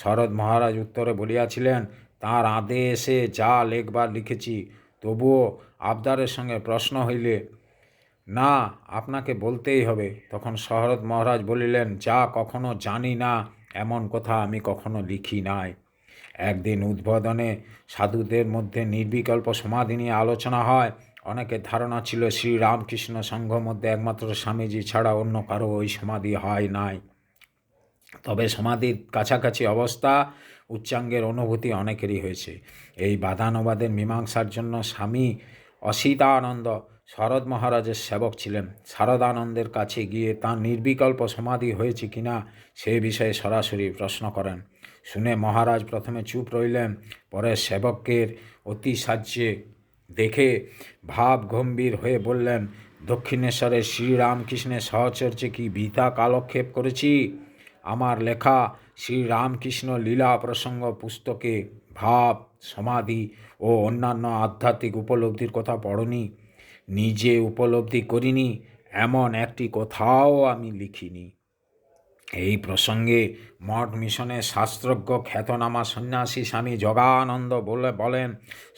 A: শরৎ মহারাজ উত্তরে বলিয়াছিলেন, তাঁর আদেশে যা লেখবার লিখেছি। তবুও আবদারের সঙ্গে প্রশ্ন হইলে না, আপনাকে বলতেই হবে। তখন শরৎ মহারাজ বলিলেন, যা কখনো জানি না এমন কথা আমি কখনো লিখি নাই। একদিন উদ্বোধনে সাধুদের মধ্যে নির্বিকল্প সমাধি নিয়ে আলোচনা হয়। অনেকের ধারণা ছিল শ্রীরামকৃষ্ণ সংঘ মধ্যে একমাত্র স্বামীজি ছাড়া অন্য কারো ওই সমাধি হয় নাই। তবে সমাধির কাছাকাছি অবস্থা, উচ্চাঙ্গের অনুভূতি অনেকেরই হয়েছে। এই বাদানুবাদের মীমাংসার জন্য স্বামী অসিতানন্দ শরৎ মহারাজের সেবক ছিলেন। শারদানন্দের কাছে গিয়ে তাঁর নির্বিকল্প সমাধি হয়েছে কিনা সে বিষয়ে সরাসরি প্রশ্ন করেন। শুনে মহারাজ প্রথমে চুপ রইলেন, পরে সেবকের অতি সাহায্যে দেখে ভাব গম্ভীর হয়ে বললেন, দক্ষিণেশ্বরের শ্রীরামকৃষ্ণের সহচর্যে কি বৃথা কালক্ষেপ করেছি? আমার লেখা শ্রীরামকৃষ্ণ লীলা প্রসঙ্গ পুস্তকে ভাব, সমাধি ও অন্যান্য আধ্যাত্মিক উপলব্ধির কথা পড়নি? নিজে উপলব্ধি করিনি এমন একটি কথাও আমি লিখিনি। এই প্রসঙ্গে মঠ মিশনের শাস্ত্রজ্ঞ খ্যাতনামা সন্ন্যাসী স্বামী যোগানন্দ বলেন,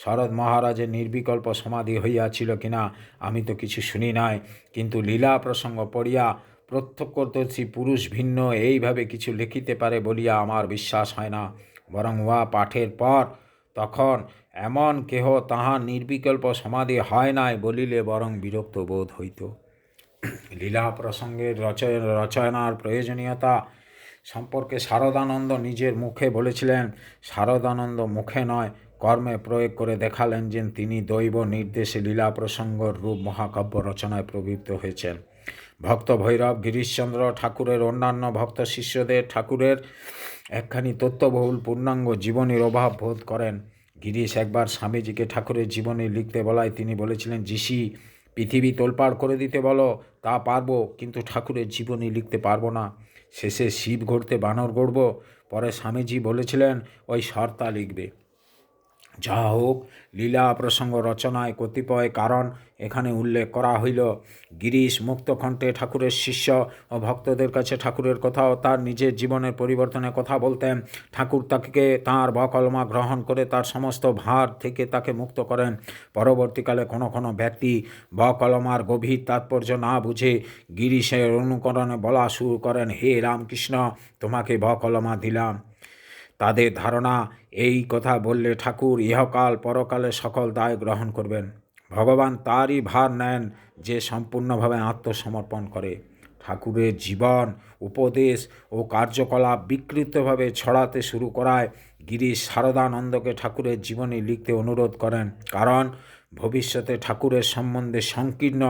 A: শরৎ মহারাজের নির্বিকল্প সমাধি হইয়াছিল কিনা আমি তো কিছু শুনি নাই, কিন্তু লীলা প্রসঙ্গ পড়িয়া প্রত্যক্ষদর্শী পুরুষ ভিন্ন এইভাবে কিছু লিখিতে পারে বলিয়া আমার বিশ্বাস হয় না। বরং উহা পাঠের পর তখন এমন কেহ তাহার নির্বিকল্প সমাধি হয় নাই বলিলে বরং বিরক্ত বোধ হইত। লীলা প্রসঙ্গের রচনার প্রয়োজনীয়তা সম্পর্কে শারদানন্দ নিজের মুখে বলেছিলেন। শারদানন্দ মুখে নয়, কর্মে প্রয়োগ করে দেখালেন যে তিনি দৈব নির্দেশে লীলা প্রসঙ্গর রূপ মহাকাব্য রচনায় প্রবৃত্ত হয়েছেন। ভক্ত ভৈরব গিরিশচন্দ্র ঠাকুরের অন্যান্য ভক্ত শিষ্যদের ঠাকুরের একখানি তথ্যবহুল পূর্ণাঙ্গ জীবনীর অভাব বোধ করেন। গিরিশ একবার স্বামীজিকে ঠাকুরের জীবনী লিখতে বলায় তিনি বলেছিলেন, ঋষি, পৃথিবী তোলপাড় করে দিতে বলো, তা পারবো, কিন্তু ঠাকুরের জীবনী লিখতে পারবো না। শেষে শিব গড়তে বানর গড়ব। পরে স্বামীজি বলেছিলেন, ওই শর্তা লিখবে। যা হোক, লীলা প্রসঙ্গ রচনায় কতিপয় কারণ এখানে উল্লেখ করা হইল। গিরিশ মুক্তকণ্ঠে ঠাকুরের শিষ্য ও ভক্তদের কাছে ঠাকুরের কথা ও তার নিজের জীবনের পরিবর্তনের কথা বলতেন। ঠাকুর তাকে তাঁর বকলমা গ্রহণ করে তার সমস্ত ভার থেকে তাকে মুক্ত করেন। পরবর্তীকালে কোনো কোনো ব্যক্তি বকলমার গভীর তাৎপর্য না বুঝে গিরিশের অনুকরণে বলা শুরু করেন, হে রামকৃষ্ণ, তোমাকে বকলমা দিলাম। তাদের ধারণা, এই কথা বললে ঠাকুর ইহকাল পরকালে সকল দায় গ্রহণ করবেন। ভগবান তারই ভার নেন যে সম্পূর্ণভাবে আত্মসমর্পণ করে। ঠাকুরের জীবন, উপদেশ ও কার্যকলাপ বিকৃতভাবে ছড়াতে শুরু করায় গিরিশ শারদানন্দকে ঠাকুরের জীবনী লিখতে অনুরোধ করেন, কারণ ভবিষ্যতে ঠাকুরের সম্বন্ধে সংকীর্ণ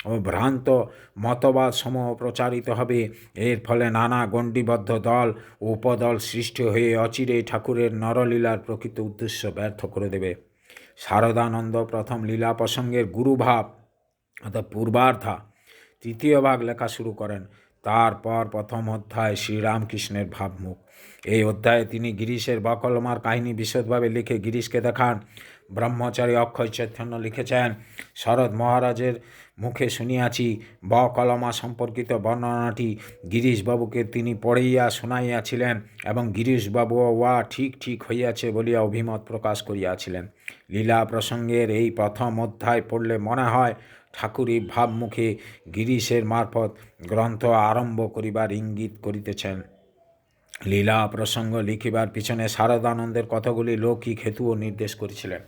A: ও ভ্রান্ত মতবাদ সমূহ প্রচারিত হবে। এর ফলে নানা গণ্ডিবদ্ধ দল ও উপদল সৃষ্টি হয়ে অচিরেই ঠাকুরের নরলীলার প্রকৃত উদ্দেশ্য ব্যর্থ করে দেবে। শারদানন্দ প্রথম লীলা প্রসঙ্গের গুরুভাব অর্থাৎ পূর্বার্ধা তৃতীয় ভাগ লেখা শুরু করেন। তারপর প্রথম অধ্যায় শ্রীরামকৃষ্ণের ভাবমুখ। এই অধ্যায়ে তিনি গিরিশের বকলমার কাহিনী বিশদভাবে লিখে গিরিশকে দেখান। ব্রহ্মচারী অক্ষয় চৈতন্য লিখেছেন, শরৎ মহারাজের মুখে শুনিয়াছি বকলমা সম্পর্কিত বর্ণনাটি গিরিশবাবুকে তিনি পড়াইয়া শুনাইয়াছিলেন এবং গিরিশবাবুও ওয়া ঠিক ঠিক হইয়াছে বলিয়া অভিমত প্রকাশ করিয়াছিলেন। লীলা প্রসঙ্গের এই প্রথম অধ্যায় পড়লে মনে হয় ঠাকুরই ভাবমুখে গিরিশের মারফত গ্রন্থ আরম্ভ করিবার ইঙ্গিত করিতেছেন। লীলা প্রসঙ্গ লিখিবার পিছনে শারদানন্দের কতগুলি লৌকিক হেতুও নির্দেশ করেছিলেন,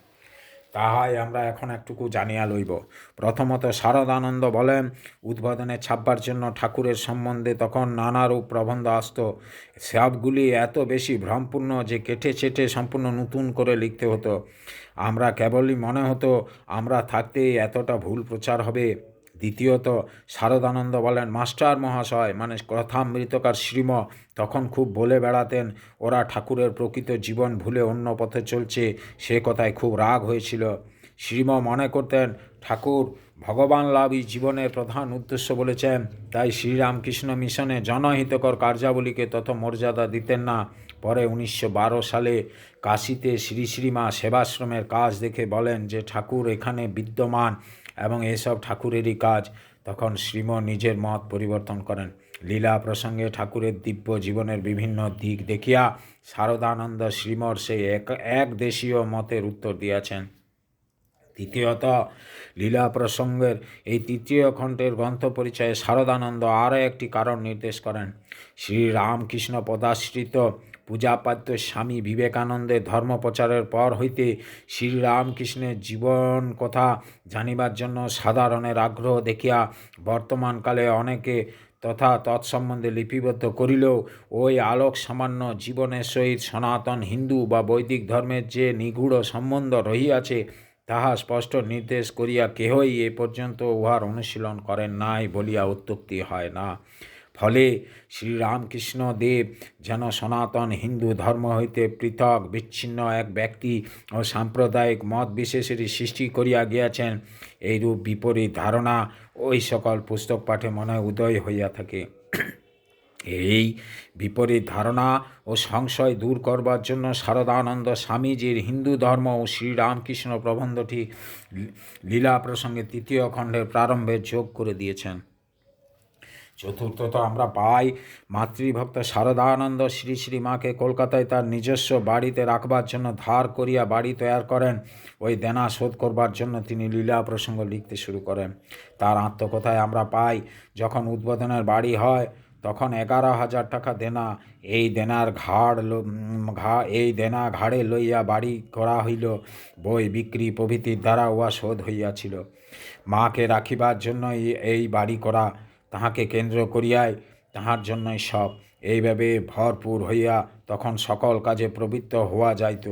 A: তাহাই আমরা এখন একটুকু জানিয়া লইব। প্রথমত, শারদানন্দ বলেন, উদ্বোধনে ছাপবার জন্য ঠাকুরের সম্বন্ধে তখন নানারূপ প্রবন্ধ আসত। সবগুলি এত বেশি ভ্রমপূর্ণ যে কেটে চেটে সম্পূর্ণ নতুন করে লিখতে হতো। আমরা কেবলই মনে হতো আমরা থাকতেই এতটা ভুল প্রচার হবে। দ্বিতীয়ত, শারদানন্দ বলেন, মাস্টার মহাশয় মানে কথামৃতকার শ্রীম তখন খুব বলে বেড়াতেন ওরা ঠাকুরের প্রকৃত জীবন ভুলে অন্য পথে চলছে। সে কথায় খুব রাগ হয়েছিল। শ্রীম মনে করতেন ঠাকুর ভগবান লাভই জীবনের প্রধান উদ্দেশ্য বলেছেন, তাই শ্রীরামকৃষ্ণ মিশনে জনহিতকর কার্যাবলীকে তত মর্যাদা দিতেন না। পরে 1912 সালে কাশীতে শ্রী শ্রীমা সেবাশ্রমের কাজ দেখে বলেন যে ঠাকুর এখানে বিদ্যমান এবং এসব ঠাকুরেরই কাজ। তখন শ্রীম নিজের মত পরিবর্তন করেন। লীলা প্রসঙ্গে ঠাকুরের দিব্য জীবনের বিভিন্ন দিক দেখিয়া শারদানন্দ শ্রীমর সেই এক দেশীয় মতের উত্তর দিয়াছেন। তৃতীয়ত, লীলা প্রসঙ্গের এই তৃতীয় খণ্ডের গ্রন্থ পরিচয়ে শারদানন্দ আরও একটি কারণ নির্দেশ করেন। শ্রীরামকৃষ্ণ পদাশ্রিত পূজাপাদ্য স্বামী বিবেকানন্দের ধর্মপ্রচারের পর হইতে শ্রীরামকৃষ্ণের জীবন কথা জানিবার জন্য সাধারণের আগ্রহ দেখিয়া বর্তমানকালে অনেকে তথা তৎসম্বন্ধে লিপিবদ্ধ করিলেও ওই আলোক সামান্য জীবনের সহিত সনাতন হিন্দু বা বৈদিক ধর্মের যে নিগূঢ় সম্বন্ধ রহিয়াছে তাহা স্পষ্ট নির্দেশ করিয়া কেহই এ পর্যন্ত উহার অনুশীলন করেন নাই বলিয়া অত্যুক্তি হয় না। ফলে শ্রীরামকৃষ্ণ দেব যেন সনাতন হিন্দু ধর্ম হইতে পৃথক বিচ্ছিন্ন এক ব্যক্তি ও সাম্প্রদায়িক মত বিশেষেরই সৃষ্টি করিয়া গিয়াছেন, এইরূপ বিপরীত ধারণা ওই সকল পুস্তক পাঠে মনে উদয় হইয়া থাকে। এই বিপরীত ধারণা ও সংশয় দূর করবার জন্য শারদানন্দ স্বামীজির হিন্দু ধর্ম ও শ্রীরামকৃষ্ণ প্রবন্ধটি লীলা প্রসঙ্গে তৃতীয় খণ্ডের প্রারম্ভে যোগ করে দিয়েছেন। চতুর্থত, আমরা পাই মাতৃভক্ত শারদানন্দ শ্রী শ্রীমাকে কলকাতায় তার নিজস্ব বাড়িতে রাখবার জন্য ধার করিয়া বাড়ি তৈয়ার করেন। ওই দেনা শোধ করবার জন্য তিনি লীলা প্রসঙ্গ লিখতে শুরু করেন। তার আত্মকথায় আমরা পাই, যখন উদ্বোধনের বাড়ি হয় তখন 11,000 টাকা দেনা। এই দেনা ঘাড়ে লইয়া বাড়ি করা হইল। বই বিক্রি প্রভৃতির দ্বারা উহা শোধ হইয়াছিল। মাকে রাখিবার জন্য এই বাড়ি করা, তাহাকে কেন্দ্র করিয়াই তাহার জন্যই সব। এইভাবে ভরপুর হইয়া তখন সকল কাজে প্রবৃত্ত হওয়া যাইত।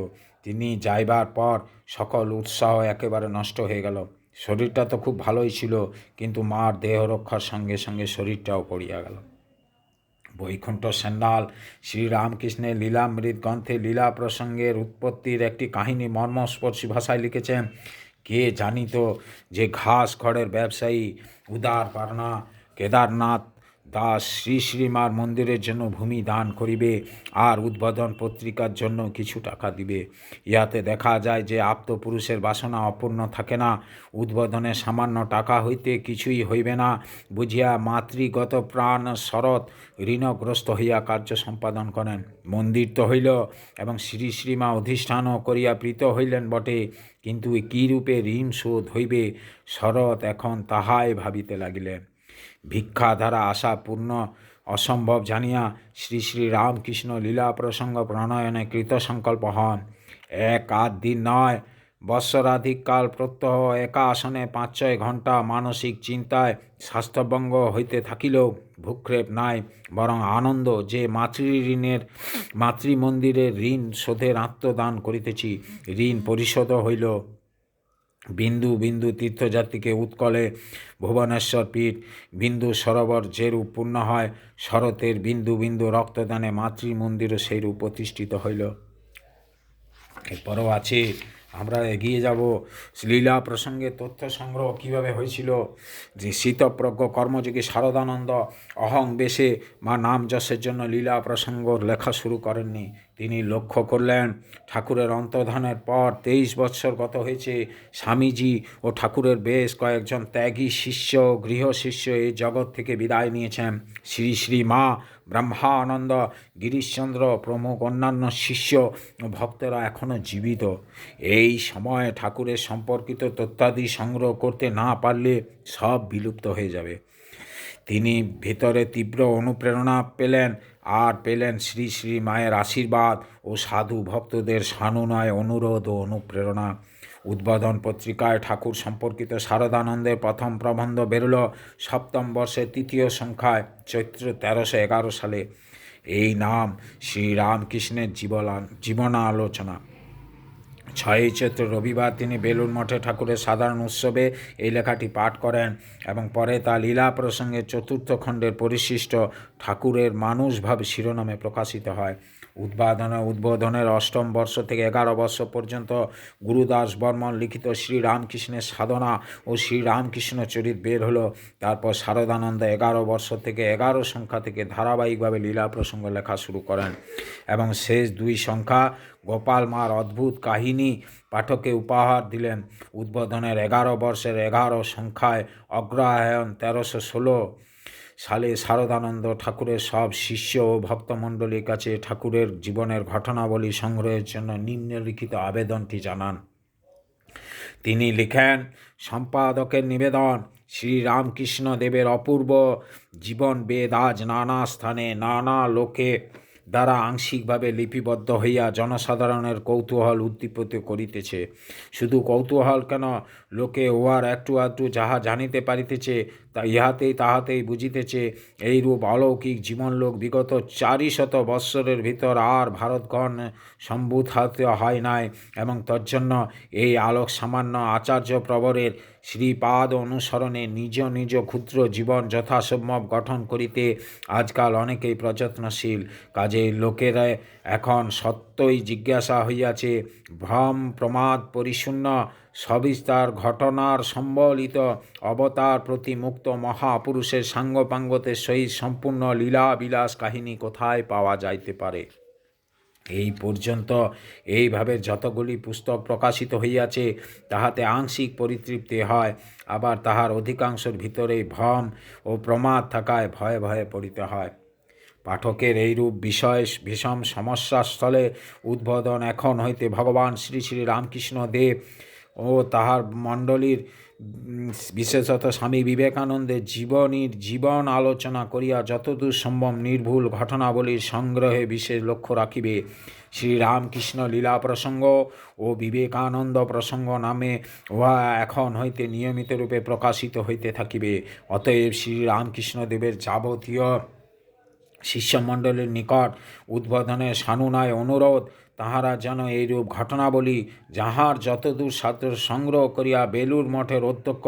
A: তিনি যাইবার পর সকল উৎসাহ একেবারে নষ্ট হয়ে গেল। শরীরটা তো খুব ভালোই ছিল, কিন্তু মার দেহ রক্ষার সঙ্গে সঙ্গে শরীরটাও পড়িয়া গেল। বৈকুণ্ঠ সান্যাল শ্রীরামকৃষ্ণের লীলামৃত গ্রন্থে লীলা প্রসঙ্গের উৎপত্তির একটি কাহিনী মর্মস্পর্শী ভাষায় লিখেছেন। কে জানিত যে ঘাস খড়ের ব্যবসায়ী উদারপার্না কেদারনাথ দাস শ্রী শ্রীমার মন্দিরের জন্য ভূমি দান করিবে আর উদ্বোধন পত্রিকার জন্য কিছু টাকা দিবে। ইহাতে দেখা যায় যে আপ্তপুরুষের বাসনা অপূর্ণ থাকে না। উদ্বোধনে সামান্য টাকা হইতে কিছুই হইবে না বুঝিয়া মাতৃগত প্রাণ শরৎ ঋণগ্রস্ত হইয়া কার্য সম্পাদন করেন। মন্দির তো হইল এবং শ্রী শ্রীমা অধিষ্ঠানও করিয়া প্রীত হইলেন বটে, কিন্তু কী রূপে ঋণ শোধ হইবে শরৎ এখন তাহাই ভাবিতে লাগিলেন। ভিক্ষা দ্বারা আশা পূর্ণ অসম্ভব জানিয়া শ্রী শ্রী রামকৃষ্ণ লীলা প্রসঙ্গ প্রণয়নে কৃতসংকল্প হন। এক আধ দিন নয়, বৎসরাধিক কাল প্রত্যহ একা আসনে 5-6 ঘণ্টা মানসিক চিন্তায় স্বাস্থ্যভঙ্গ হইতে থাকিলেও ভূক্ষেপ নাই, বরং আনন্দ যে মাতৃমন্দিরের ঋণ শোধের আত্মদান করিতেছি। ঋণ পরিশোধ হইল। বিন্দু বিন্দু তীর্থযাত্রীকে উৎকলে ভুবনেশ্বর পীঠ বিন্দু সরোবর যেরূপ পূর্ণ হয়, শরতের বিন্দু বিন্দু রক্তদানে মাতৃমন্দিরও সেইরূপ প্রতিষ্ঠিত হইল। এরপরও আছে, আমরা এগিয়ে যাব। লীলা প্রসঙ্গে তথ্য সংগ্রহ কীভাবে হয়েছিল, যে শীতপ্রজ্ঞ কর্মযোগী শারদানন্দ অহং বেশে বা নাম যশের জন্য লীলা প্রসঙ্গ লেখা শুরু করেননি। তিনি লক্ষ্য করলেন ঠাকুরের অন্তর্ধানের পর 23 বৎসর গত হয়েছে। স্বামীজি ও ঠাকুরের বেশ কয়েকজন ত্যাগী শিষ্য গৃহ শিষ্য এই জগৎ থেকে বিদায় নিয়েছেন। শ্রী শ্রী মা ব্রহ্মানন্দ গিরিশচন্দ্র প্রমুখ অন্যান্য শিষ্য ও ভক্তরা এখনও জীবিত। এই সময়ে ঠাকুরের সম্পর্কিত তথ্যাদি সংগ্রহ করতে না পারলে সব বিলুপ্ত হয়ে যাবে। তিনি ভিতরে তীব্র অনুপ্রেরণা পেলেন, আর পেলেন শ্রী শ্রী মায়ের আশীর্বাদ ও সাধু ভক্তদের সানুনয় অনুরোধ ও অনুপ্রেরণা। উদ্বোধন পত্রিকায় ঠাকুর সম্পর্কিত শারদানন্দের প্রথম প্রবন্ধ বেরোল 7ম বর্ষের 3য় সংখ্যায়, চৈত্র 1311 সালে। এই নাম শ্রীরামকৃষ্ণের জীবনালোচনা। 6ই চৈত্র রবিবার তিনি বেলুড় মঠে ঠাকুরের সাধারণ উৎসবে এই লেখাটি পাঠ করেন এবং পরে তা লীলা প্রসঙ্গে 4র্থ খণ্ডের পরিশিষ্ট ঠাকুরের মানুষভাব শিরোনামে প্রকাশিত হয়। উদ্বোধনের 8ম বর্ষ থেকে 11 বর্ষ পর্যন্ত গুরুদাস বর্মন লিখিত শ্রীরামকৃষ্ণের সাধনা ও শ্রীরামকৃষ্ণ চরিত বের হলো। তারপর শারদানন্দ 11 বর্ষ থেকে 11 সংখ্যা থেকে ধারাবাহিকভাবে লীলা প্রসঙ্গ লেখা শুরু করেন এবং শেষ 2 সংখ্যা গোপাল মার অদ্ভুত কাহিনী পাঠকে উপহার দিলেন। উদ্বোধনের 11 বর্ষের 11 সংখ্যায় অগ্রহায়ণ 1316 সালে শারদানন্দ ঠাকুরের সব শিষ্য ও ভক্তমণ্ডলীর কাছে ঠাকুরের জীবনের ঘটনাবলী সংগ্রহের জন্য নিম্নলিখিত আবেদনটি জানান। তিনি লিখেন, সম্পাদকের নিবেদন, শ্রীরামকৃষ্ণ দেবের অপূর্ব জীবন বেদ আজ নানা স্থানে নানা লোকে দ্বারা আংশিকভাবে লিপিবদ্ধ হইয়া জনসাধারণের কৌতূহল উদ্দীপিত করিতেছে। শুধু কৌতূহল কেন, লোকে উহার একটু আধটু যাহা জানিতে পারিতেছে তা তাহাতেই বুঝিতেছে এইরূপ অলৌকিক জীবনলোক বিগত 400 বৎসরের ভিতর আর ভারতগণ সম্ভূত হয় নাই, এবং তজ্জন্য এই আলোক সামান্য আচার্য প্রবরের শ্রীপাদ অনুসরণে নিজ নিজ ক্ষুদ্র জীবন যথাসম্ভব গঠন করিতে আজকাল অনেকেই প্রযত্নশীল। কাজেই লোকেরা এখন সত্যই জিজ্ঞাসা হইয়াছে, ভ্রম প্রমাদ পরিশূন্য সবিস্তার ঘটনার সম্বলিত অবতার প্রতিমুক্ত মহাপুরুষের সাঙ্গপাঙ্গতের সহিত সম্পূর্ণ লীলা বিলাস কাহিনী কোথায় পাওয়া যাইতে পারে। এই পর্যন্ত এইভাবে যতগুলি পুস্তক প্রকাশিত হইয়াছে তাহাতে আংশিক পরিতৃপ্তি হয়, আবার তাহার অধিকাংশের ভিতরেই ভ্রম ও প্রমাদ থাকায় ভয়ে ভয়ে পড়িতে হয়। পাঠকের এইরূপ বিষম সমস্যাস্থলে উদ্বোধন এখন হইতে ভগবান শ্রী শ্রী রামকৃষ্ণ দেব ও তাহার মণ্ডলীর বিশেষত স্বামী বিবেকানন্দের জীবন আলোচনা করিয়া যতদূর সম্ভব নির্ভুল ঘটনাবলীর সংগ্রহে বিশেষ লক্ষ্য রাখিবে। শ্রীরামকৃষ্ণ লীলা প্রসঙ্গ ও বিবেকানন্দ প্রসঙ্গ নামে উহা এখন হইতে নিয়মিত রূপে প্রকাশিত হইতে থাকিবে। অতএব শ্রীরামকৃষ্ণদেবের যাবতীয় শিষ্যমণ্ডলীর নিকট উদ্বোধনের সানুনায় অনুরোধ, তাহারা যেন এইরূপ ঘটনাবলী যাহার যতদূর সাধ্য সংগ্রহ করিয়া বেলুর মঠের অধ্যক্ষ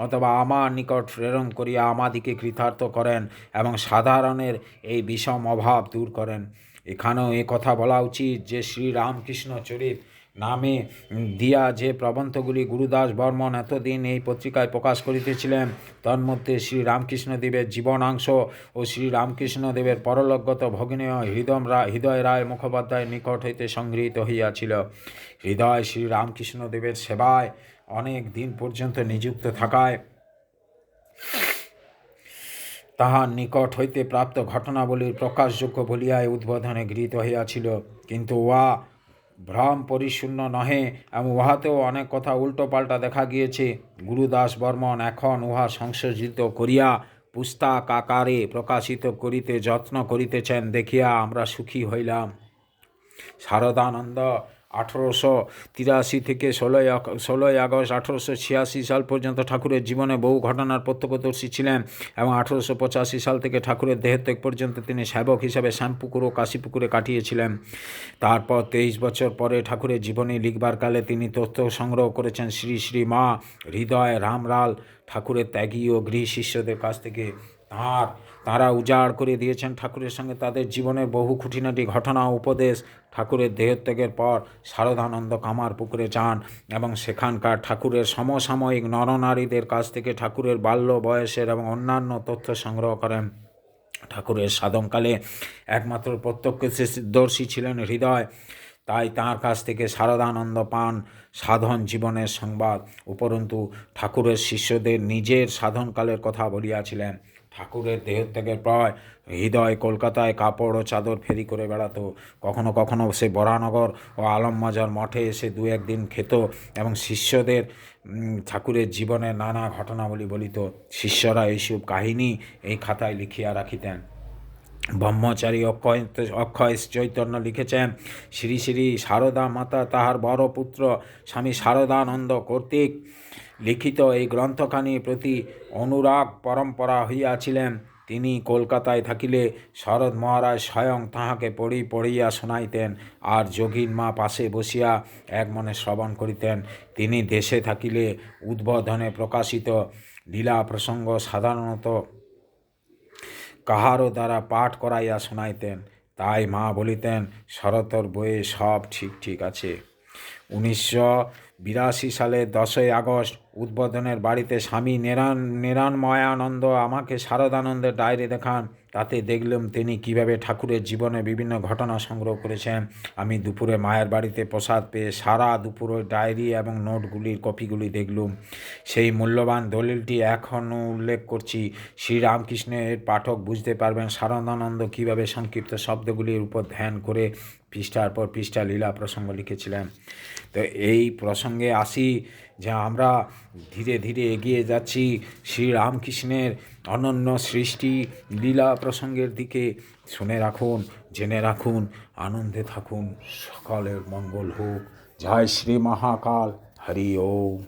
A: অথবা আমার নিকট প্রেরণ করিয়া আমাদিকে কৃতার্থ করেন এবং সাধারণের এই বিষম অভাব দূর করেন। এখানেও এ কথা বলা উচিত যে শ্রীরামকৃষ্ণ চরিত নামে দিয়া যে প্রবন্ধগুলি গুরুদাস বর্মন এতদিন এই পত্রিকায় প্রকাশ করিতেছিলেন, তন্মধ্যে শ্রীরামকৃষ্ণদেবের জীবনাংশ ও শ্রীরামকৃষ্ণদেবের পরলোকগত ভগিনী হৃদয় রায় মুখোপাধ্যায়ের নিকট হইতে সংগৃহীত হইয়াছিল। হৃদয় শ্রীরামকৃষ্ণদেবের সেবায় অনেক দিন পর্যন্ত নিযুক্ত থাকায় তাহার নিকট হইতে প্রাপ্ত ঘটনাবলীর প্রকাশযোগ্য বলিয়া উদ্বোধনে গৃহীত হইয়াছিল। কিন্তু উহা ভ্রম পরিশূন্য নহে এবং উহাতেও অনেক কথা উল্টো পাল্টা দেখা গিয়েছে। গুরুদাস বর্মন এখন উহা সংশোধিত করিয়া পুস্তক আকারে প্রকাশিত করিতে যত্ন করিতেছেন দেখিয়া আমরা সুখী হইলাম। শারদানন্দ 1883 থেকে 16ই আগস্ট 1886 সাল পর্যন্ত ঠাকুরের জীবনে বহু ঘটনার প্রত্যক্ষদর্শী ছিলেন এবং 1885 সাল থেকে ঠাকুরের দেহত্যাগ পর্যন্ত তিনি সেবক হিসাবে শ্যামপুকুর ও কাশীপুকুরে কাটিয়েছিলেন। তারপর 23 বছর পরে ঠাকুরের জীবনী লিখবার কালে তিনি তথ্য সংগ্রহ করেছেন শ্রী শ্রী মা হৃদয় রামলাল ঠাকুরের ত্যাগী ও গৃহী শিষ্যদের কাছ থেকে। তাঁরা উজাড় করে দিয়েছেন ঠাকুরের সঙ্গে তাদের জীবনের বহু খুঁটিনাটি ঘটনা ও উপদেশ। ঠাকুরের দেহত্যাগের পর শারদানন্দ কামারপুকুরে যান এবং সেখানকার ঠাকুরের সমসাময়িক নরনারীদের কাছ থেকে ঠাকুরের বাল্য বয়সের এবং অন্যান্য তথ্য সংগ্রহ করেন। ঠাকুরের সাধনকালে একমাত্র প্রত্যক্ষদর্শী ছিলেন হৃদয়, তাই তাঁর কাছ থেকে শারদানন্দ পান সাধন জীবনের সংবাদ। উপরন্তু ঠাকুরের শিষ্যদের নিজের সাধনকালের কথা বলিয়াছিলেন। ঠাকুরের দেহত্যাগের পর হৃদয় কলকাতায় কাপড় ও চাদর ফেরি করে বেড়াত। কখনো কখনো সে বরানগর ও আলমবাজার মঠে এসে দু একদিন খেত এবং শিষ্যদের ঠাকুরের জীবনের নানা ঘটনাবলী বলিত। শিষ্যরা এইসব কাহিনী এই খাতায় লিখিয়া রাখিতেন। ব্রহ্মচারী অক্ষয় চৈতন্য লিখেছেন, শ্রী শ্রী সারদা মাতা তাহার বড় পুত্র স্বামী শারদানন্দ কর্তৃক লিখিত এই গ্রন্থখানির প্রতি অনুরাগ পরম্পরা হইয়াছিলেন। তিনি কলকাতায় থাকিলে শরৎ মহারাজ স্বয়ং তাহাকে পড়িয়া শোনাইতেন আর যোগীন মা পাশে বসিয়া এক মনে শ্রবণ করিতেন। তিনি দেশে থাকিলে উদ্বোধনে প্রকাশিত লীলা প্রসঙ্গ সাধারণত কাহারও দ্বারা পাঠ করাইয়া শোনাইতেন। তাই মা বলিতেন, শরতর বইয়ে সব ঠিক আছে। 1982 সালে 10ই আগস্ট উদ্বোধনের বাড়িতে স্বামী নিরানময়ানন্দ আমাকে শারদানন্দের ডায়েরি দেখান। তাতে দেখলাম তিনি কিভাবে ঠাকুরের জীবনে বিভিন্ন ঘটনা সংগ্রহ করেছেন। আমি দুপুরে মায়ের বাড়িতে প্রসাদ পেয়ে সারা দুপুর ওই ডায়েরি এবং নোটগুলির কপিগুলি দেখলুম। সেই মূল্যবান দলিলটি এখনও উল্লেখ করছি। শ্রীরামকৃষ্ণের পাঠক বুঝতে পারবেন শারদানন্দ কীভাবে সংক্ষিপ্ত শব্দগুলির উপর ধ্যান করে পৃষ্ঠার পর পৃষ্ঠা লীলা প্রসঙ্গ লিখেছিলেন। তো এই প্রসঙ্গে আসি যে আমরা ধীরে ধীরে এগিয়ে যাচ্ছি শ্রীরামকৃষ্ণের অনন্য সৃষ্টি লীলা প্রসঙ্গের দিকে। শুনে রাখুন, জেনে রাখুন, আনন্দে থাকুন, সকলের মঙ্গল হোক। জয় শ্রী মহাকাল। হরি ওম।